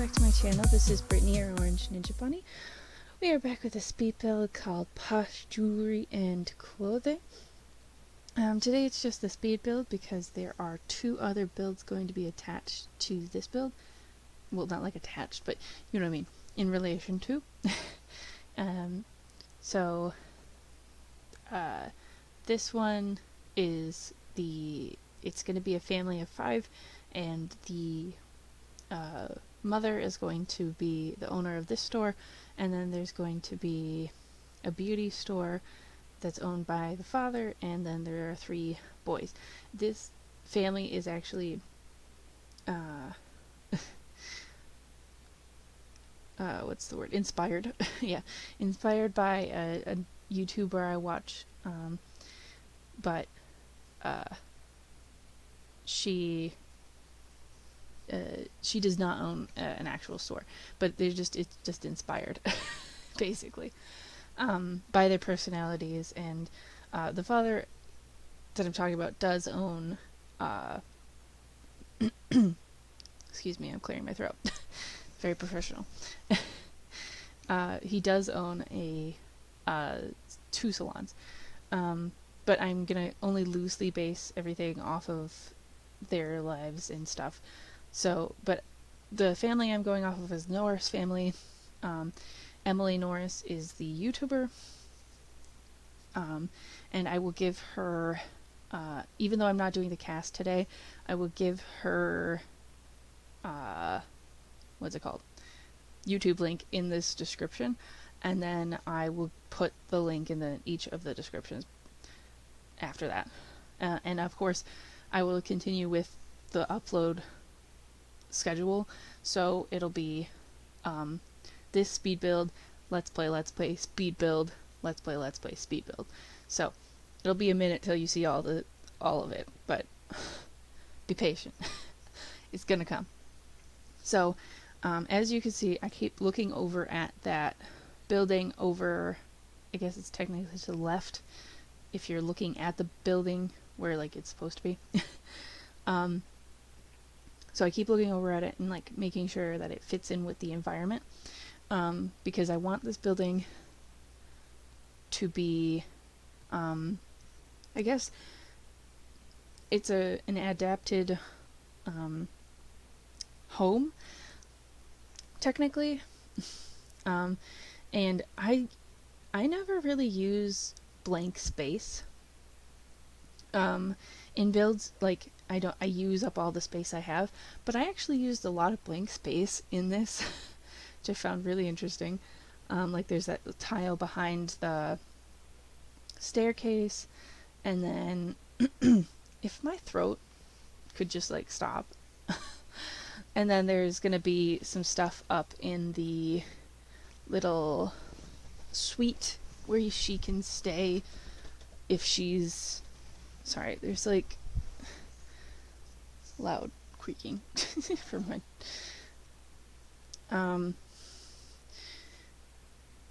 back to my channel. This is Brittany, or Orange Ninja Bunny. We are back with a speed build called POSH Jewelry and Clothing. Today it's just the speed build because there are two other builds going to be attached to this build. Well, not like attached, but you know what I mean, in relation to. This one is it's going to be a family of 5, and the mother is going to be the owner of this store, and then there's going to be a beauty store that's owned by the father, and then there are 3 boys. This family is actually what's the word? Inspired. Yeah, inspired by a YouTuber I watch, but she does not own an actual store, but it's just inspired basically by their personalities. And the father that I'm talking about does own excuse me, I'm clearing my throat. Very professional. He does own 2 salons, but I'm gonna only loosely base everything off of their lives and stuff. So, but the family I'm going off of is Norris family. Emily Norris is the YouTuber, and I will give her, even though I'm not doing the cast today, I will give her, what's it called? YouTube link in this description, and then I will put the link in each of the descriptions after that. And of course, I will continue with the upload schedule, so it'll be this speed build, let's play, speed build, let's play, speed build. So it'll be a minute till you see all of it, but be patient. It's gonna come. So as you can see, I keep looking over at that building over, I guess it's technically to the left if you're looking at the building where like it's supposed to be. So I keep looking over at it and like making sure that it fits in with the environment, because I want this building to be, I guess it's an adapted home technically, and I never really use blank space in builds. Like I use up all the space I have, but I actually used a lot of blank space in this, which I found really interesting. Like there's that tile behind the staircase, and then if my throat could just like stop. And then there's gonna be some stuff up in the little suite where she can stay if she's, sorry, there's like loud creaking for my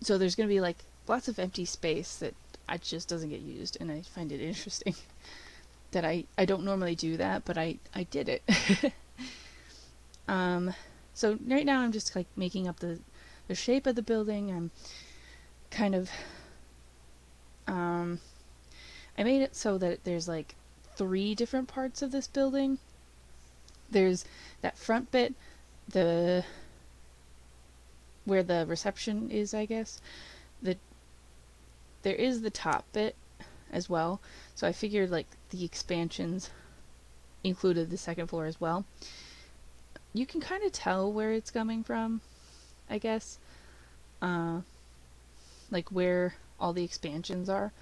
so there's gonna be like lots of empty space that just doesn't get used, and I find it interesting that I don't normally do that, but I did it. So right now I'm just like making up the shape of the building. I'm kind of I made it so that there's like 3 different parts of this building. There's that front bit, where the reception is, I guess. There is the top bit as well, so I figured like the expansions included the 2nd floor as well. You can kind of tell where it's coming from, I guess, like where all the expansions are.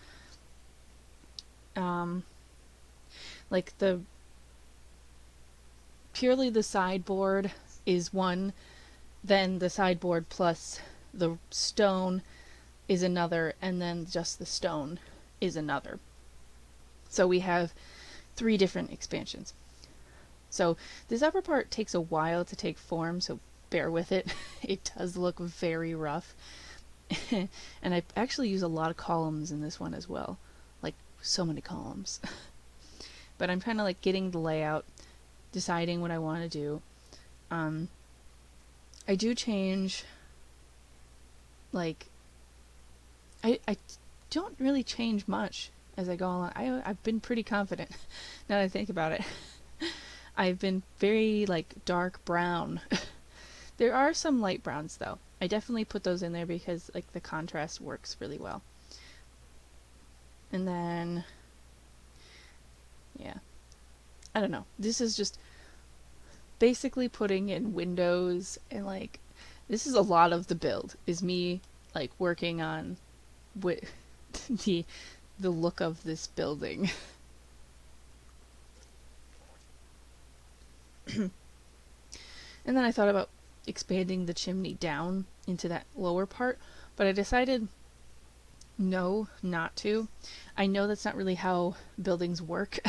Like purely the sideboard is one, then the sideboard plus the stone is another, and then just the stone is another. So we have 3 different expansions. So this upper part takes a while to take form, so bear with it. It does look very rough. And I actually use a lot of columns in this one as well. Like so many columns. But I'm kind of like getting the layout, deciding what I want to do. I do change, like, I don't really change much as I go along. I've been pretty confident now that I think about it. I've been very, like, dark brown. There are some light browns, though. I definitely put those in there because, like, the contrast works really well. And then, yeah. I don't know. This is just basically putting in windows and, like, this is a lot of the build, is me, like, working on the look of this building. And then I thought about expanding the chimney down into that lower part, but I decided no, not to. I know that's not really how buildings work.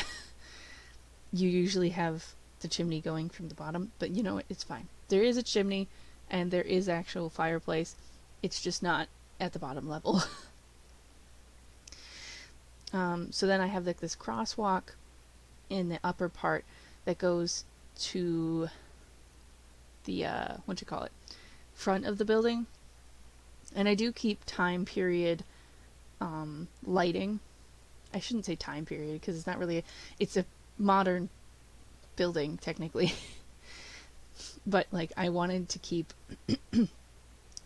You usually have the chimney going from the bottom, but you know what? It's fine. There is a chimney and there is actual fireplace. It's just not at the bottom level. So then I have, like, this crosswalk in the upper part that goes to the front of the building, and I do keep time period lighting. I shouldn't say time period because it's not really it's a modern building technically. But, like, I wanted to keep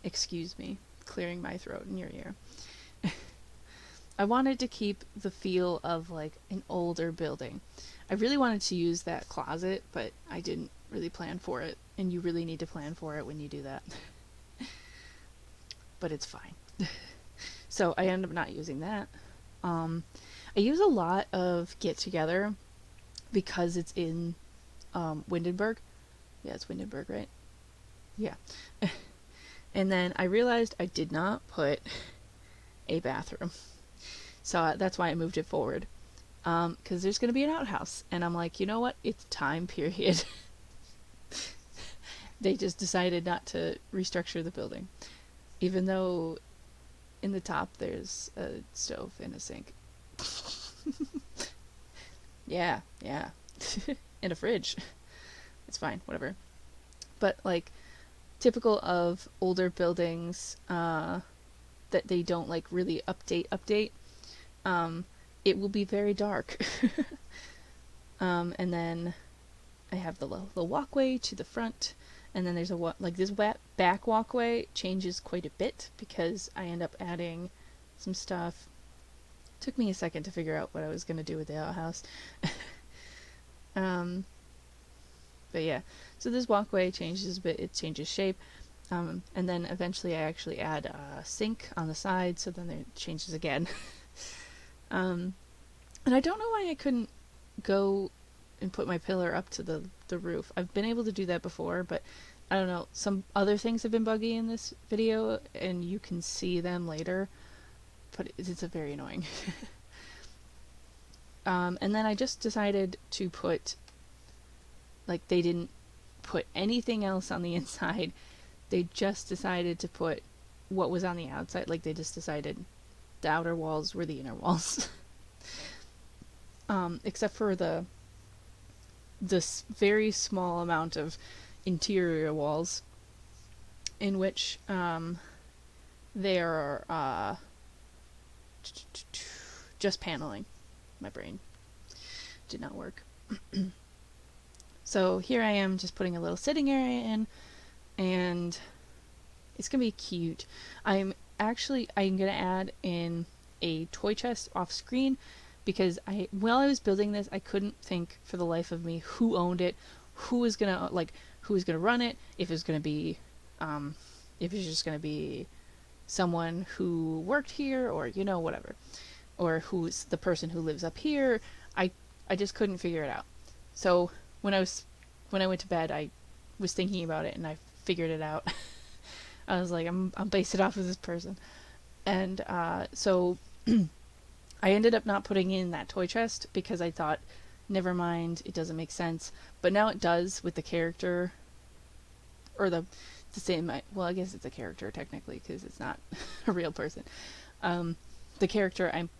excuse me, clearing my throat in your ear. I wanted to keep the feel of, like, an older building. I really wanted to use that closet, but I didn't really plan for it, and you really need to plan for it when you do that. But it's fine. So I ended up not using that. I use a lot of Get Together because it's in Windenburg. Yeah, it's Windenburg, right? Yeah. And then I realized I did not put a bathroom. So that's why I moved it forward. Because there's going to be an outhouse. And I'm like, you know what? It's time period. They just decided not to restructure the building. Even though in the top there's a stove and a sink. Yeah. And a fridge. It's fine, whatever. But, like, typical of older buildings that they don't, like, really update. It will be very dark. And then I have the walkway to the front, and then there's this back walkway changes quite a bit because I end up adding some stuff. Took me a second to figure out what I was going to do with the outhouse. But yeah, so this walkway changes a bit, it changes shape, and then eventually I actually add a sink on the side, so then it changes again. And I don't know why I couldn't go and put my pillar up to the roof. I've been able to do that before, but I don't know, some other things have been buggy in this video, and you can see them later, but it's very annoying. And then I just decided to put, like, they didn't put anything else on the inside. They just decided to put what was on the outside. Like, they just decided the outer walls were the inner walls. Except for this very small amount of interior walls in which they are just paneling. My brain did not work. So here I am just putting a little sitting area in, and it's gonna be cute. I'm gonna add in a toy chest off screen because while I was building this, I couldn't think for the life of me who owned it, who was gonna run it, if it's just gonna be someone who worked here, or, you know, whatever, or who's the person who lives up here. I just couldn't figure it out. So when I went to bed, I was thinking about it and I figured it out. I was like, I'll base it off of this person. And so I ended up not putting in that toy chest because I thought, never mind, it doesn't make sense. But now it does with the character, or the same, well, I guess it's a character technically because it's not a real person. The character I'm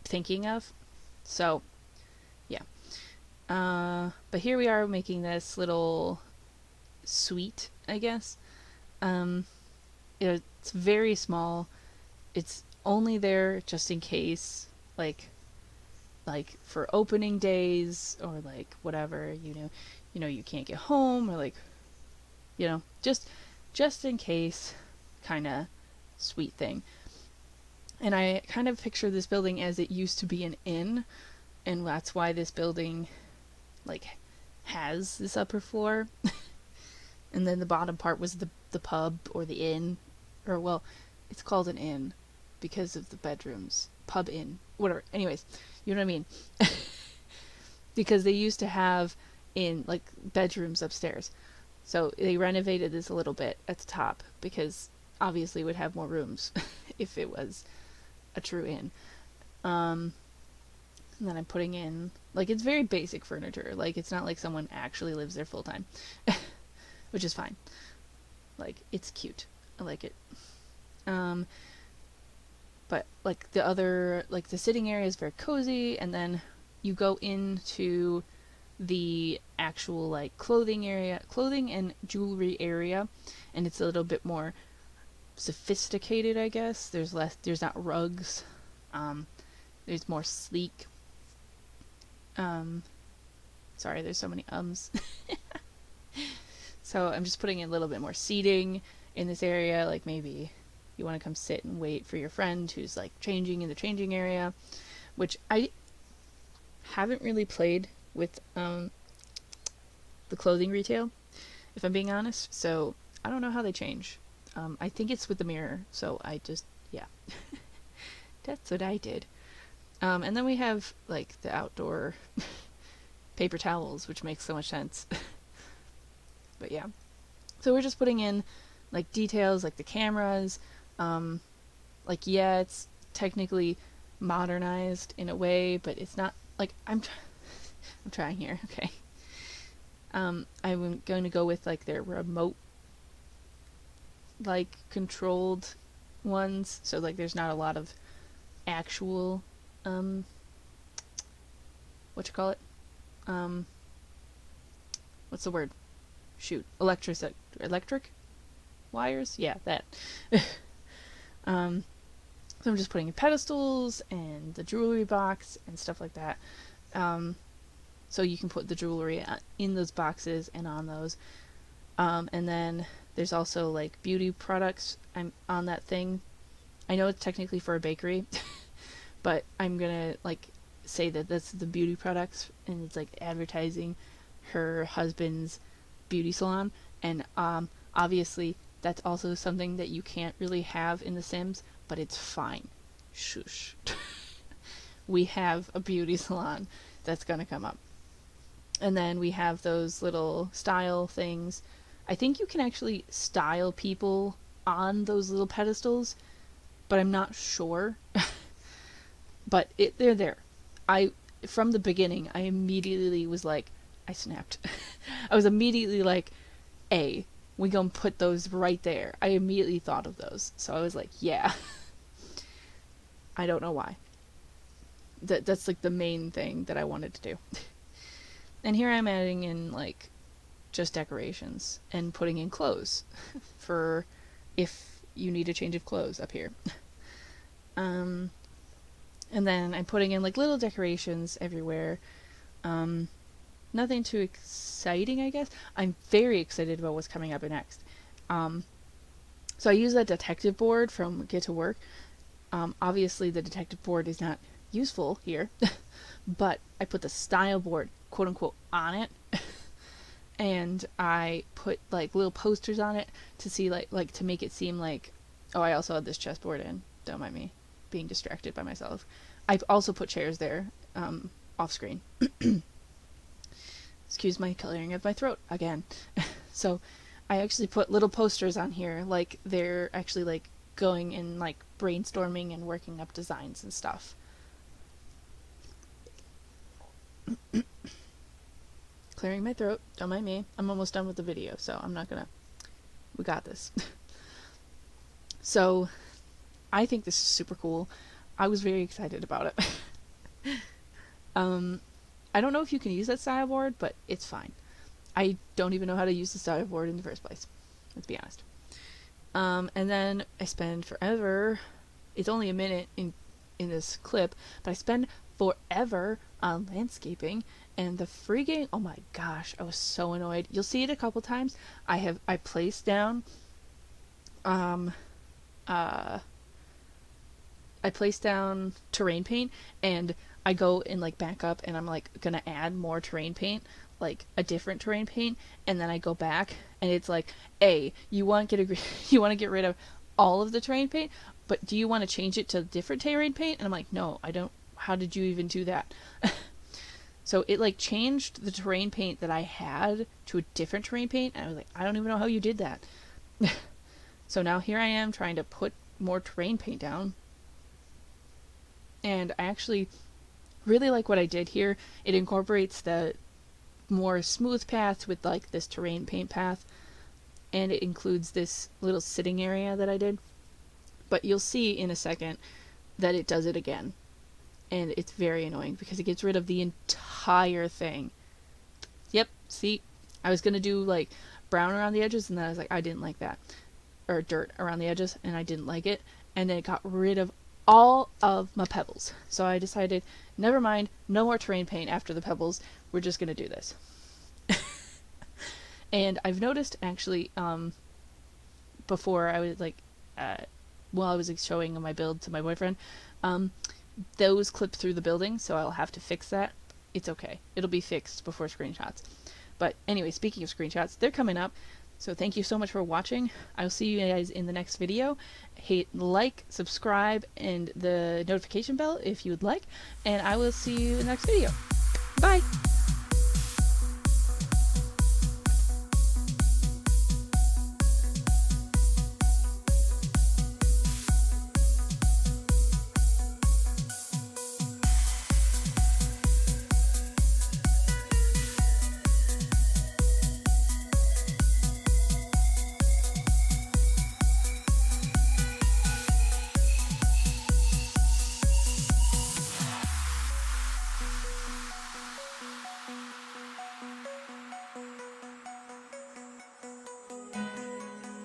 thinking of. So, yeah. But here we are making this little suite, I guess. Um, it's very small. It's only there just in case, like for opening days or like whatever, you can't get home, or like, just in case kind of sweet thing. And I kind of picture this building as it used to be an inn, and that's why this building like has this upper floor. And then the bottom part was the pub or the inn, or well, it's called an inn because of the bedrooms. Pub inn, whatever. Anyways, you know what I mean? Because they used to have in like bedrooms upstairs. So they renovated this a little bit at the top because obviously it would have more rooms if it was a true inn. And then I'm putting in, like, it's very basic furniture. Like, it's not like someone actually lives there full time, which is fine. Like, it's cute. I like it. But like the other, like the sitting area is very cozy, and then you go into the actual like clothing and jewelry area, and it's a little bit more sophisticated, I guess. There's not rugs. There's more sleek. Sorry, there's so many ums. So I'm just putting in a little bit more seating in this area, like maybe you want to come sit and wait for your friend who's like changing in the changing area, which I haven't really played with the clothing retail, if I'm being honest, so I don't know how they change. I think it's with the mirror, so I just, yeah. That's what I did. And then we have like the outdoor paper towels, which makes so much sense. But yeah. So we're just putting in like details, like the cameras. Like, yeah, it's technically modernized in a way, but it's not like I'm trying here. Okay. I'm going to go with like their remote, like controlled ones. So like there's not a lot of actual what you call it? What's the word? Shoot, electric wires? Yeah, that. So I'm just putting in pedestals and the jewelry box and stuff like that. So you can put the jewelry in those boxes and on those. And then there's also like beauty products. I'm on that thing. I know it's technically for a bakery, but I'm gonna like say that that's the beauty products, and it's like advertising her husband's beauty salon. And obviously that's also something that you can't really have in The Sims, but it's fine. Shush. We have a beauty salon that's gonna come up. And then we have those little style things. I think you can actually style people on those little pedestals, but I'm not sure. But they're there. From the beginning, I immediately was like, I snapped. I was immediately like, we gonna put those right there. I immediately thought of those. So I was like, yeah. I don't know why. That's like the main thing that I wanted to do. And here I'm adding in like just decorations and putting in clothes for if you need a change of clothes up here. And then I'm putting in like little decorations everywhere. Nothing too exciting, I guess. I'm very excited about what's coming up next. So I use that detective board from Get to Work. Obviously the detective board is not useful here, but I put the style board, quote unquote, on it. And I put like little posters on it to see like to make it seem like, oh, I also had this chessboard in. Don't mind me being distracted by myself. I've also put chairs there, off screen. Excuse my clearing of my throat again. So I actually put little posters on here, like they're actually like going and like brainstorming and working up designs and stuff. Clearing my throat, don't mind me. I'm almost done with the video, so I'm not gonna... We got this. So, I think this is super cool. I was very excited about it. I don't know if you can use that style board, but it's fine. I don't even know how to use the style board in the first place. Let's be honest. And then I spend forever. It's only a minute in this clip, but I spend forever on landscaping, and the freaking, oh my gosh, I was so annoyed. You'll see it a couple times. I placed down I placed down terrain paint, and I go and like back up, and I'm like gonna add more terrain paint, like a different terrain paint, and then I go back, and it's like, you want to get rid of all of the terrain paint, but do you want to change it to different terrain paint? And I'm like, no, I don't. How did you even do that? So it like changed the terrain paint that I had to a different terrain paint, and I was like, I don't even know how you did that. So now here I am trying to put more terrain paint down, and I actually really like what I did here. It incorporates the more smooth paths with like this terrain paint path, and it includes this little sitting area that I did. But you'll see in a second that it does it again, and it's very annoying because it gets rid of the entire thing. Yep, see, I was gonna do like brown around the edges, and then I was like, I didn't like that, or dirt around the edges, and I didn't like it, and then it got rid of all of my pebbles. So I decided, never mind, no more terrain paint after the pebbles, we're just gonna do this. And I've noticed actually, before I was like, while I was showing my build to my boyfriend, those clip through the building, so I'll have to fix that. It's okay, it'll be fixed before screenshots. But anyway, speaking of screenshots, they're coming up. So thank you so much for watching. I'll see you guys in the next video. Hit like, subscribe, and the notification bell if you would like. And I will see you in the next video. Bye!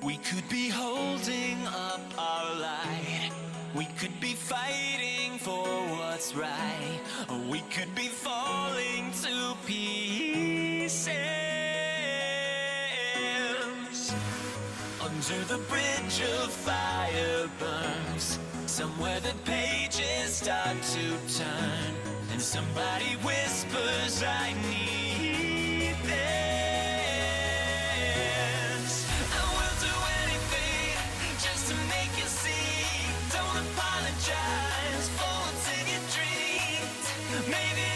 We could be holding up our light. We could be fighting for what's right. Or we could be falling to pieces. Under the bridge of fire burns, somewhere the pages start to turn, and somebody whispers, I need this. I will do anything just to make you see. Don't apologize for what's in your dreams. Maybe